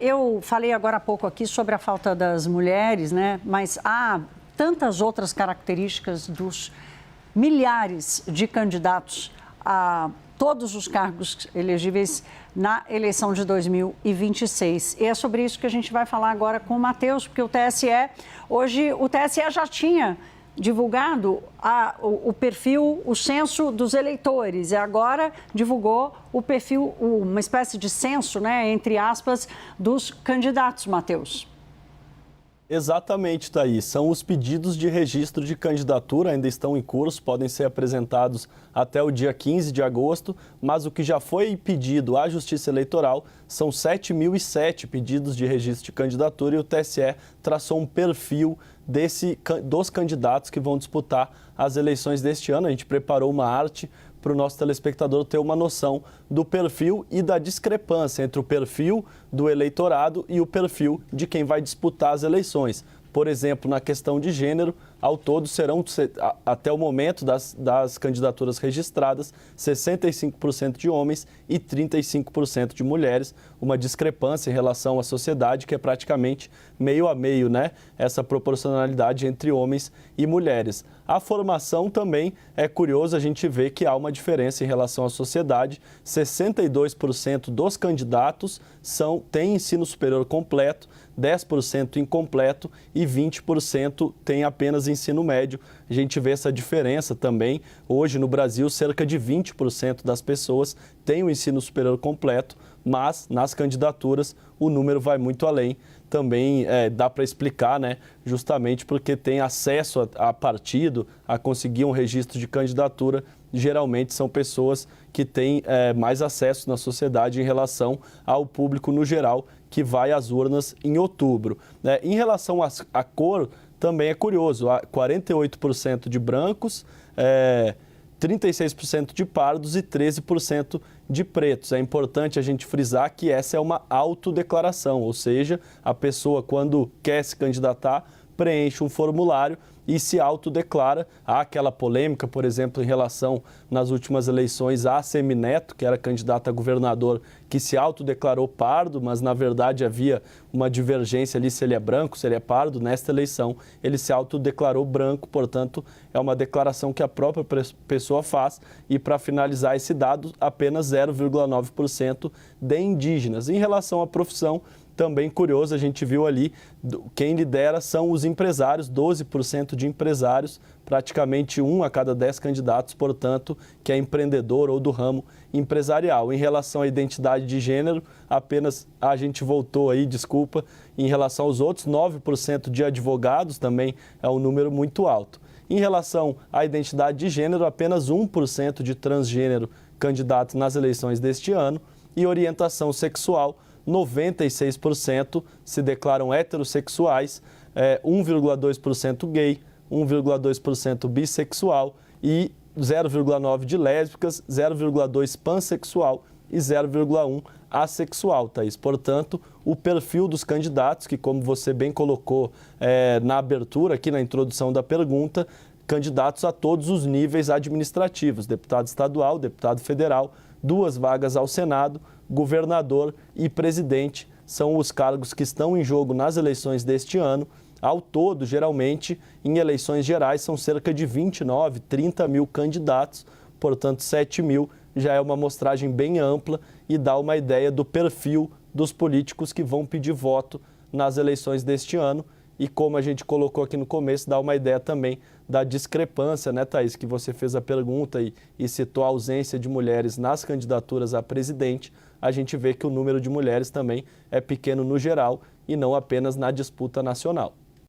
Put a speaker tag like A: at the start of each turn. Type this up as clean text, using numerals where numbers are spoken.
A: Eu falei agora há pouco aqui sobre a falta das mulheres, né? Mas há tantas outras características dos milhares de candidatos a todos os cargos elegíveis na eleição de 2026. E é sobre isso que a gente vai falar agora com o Matheus, porque o TSE já tinha divulgado o perfil, o censo dos eleitores, e agora divulgou o perfil, uma espécie de censo, né, entre aspas, dos candidatos, Matheus.
B: Exatamente, Thaís. São os pedidos de registro de candidatura, ainda estão em curso, podem ser apresentados até o dia 15 de agosto, mas o que já foi pedido à Justiça Eleitoral são 7.007 pedidos de registro de candidatura e o TSE traçou um perfil dos candidatos que vão disputar as eleições deste ano. A gente preparou uma arte para o nosso telespectador ter uma noção do perfil e da discrepância entre o perfil do eleitorado e o perfil de quem vai disputar as eleições. Por exemplo, na questão de gênero, ao todo serão, até o momento das candidaturas registradas, 65% de homens e 35% de mulheres, uma discrepância em relação à sociedade que é praticamente meio a meio, né? Essa proporcionalidade entre homens e mulheres. A formação também é curioso, a gente vê que há uma diferença em relação à sociedade, 62% dos candidatos têm ensino superior completo, 10% incompleto e 20% têm apenas ensino médio. A gente vê essa diferença também. Hoje, no Brasil, cerca de 20% das pessoas têm o ensino superior completo, mas nas candidaturas o número vai muito além. Também dá para explicar, né, justamente porque tem acesso a partido, a conseguir um registro de candidatura. Geralmente são pessoas que têm mais acesso na sociedade em relação ao público no geral, que vai às urnas em outubro. Em relação à cor, também é curioso, 48% de brancos, 36% de pardos e 13% de pretos. É importante a gente frisar que essa é uma autodeclaração, ou seja, a pessoa, quando quer se candidatar, preenche um formulário e se autodeclara. Há aquela polêmica, por exemplo, em relação, nas últimas eleições, a Semineto, que era candidata a governador, que se autodeclarou pardo, mas na verdade havia uma divergência ali se ele é branco, se ele é pardo. Nesta eleição, ele se autodeclarou branco, portanto, é uma declaração que a própria pessoa faz. E para finalizar esse dado, apenas 0,9% de indígenas. Em relação à profissão, também curioso, a gente viu ali, quem lidera são os empresários, 12% de empresários, praticamente 1 a cada 10 candidatos, portanto, que é empreendedor ou do ramo empresarial. Em relação à identidade de gênero, apenas a gente voltou aí, desculpa, em relação aos outros, 9% de advogados também é um número muito alto. Em relação à identidade de gênero, apenas 1% de transgênero candidatos nas eleições deste ano e orientação sexual, 96% se declaram heterossexuais, 1,2% gay, 1,2% bissexual e 0,9% de lésbicas, 0,2% pansexual e 0,1% assexual, Thaís. Portanto, o perfil dos candidatos, que como você bem colocou na abertura, aqui na introdução da pergunta, candidatos a todos os níveis administrativos, deputado estadual, deputado federal, 2 vagas ao Senado, governador e presidente são os cargos que estão em jogo nas eleições deste ano. Ao todo, geralmente, em eleições gerais, são cerca de 29, 30 mil candidatos, portanto, 7 mil já é uma amostragem bem ampla e dá uma ideia do perfil dos políticos que vão pedir voto nas eleições deste ano. E como a gente colocou aqui no começo, dá uma ideia também da discrepância, né, Thaís, que você fez a pergunta e citou a ausência de mulheres nas candidaturas a presidente. A gente vê que o número de mulheres também é pequeno no geral e não apenas na disputa nacional.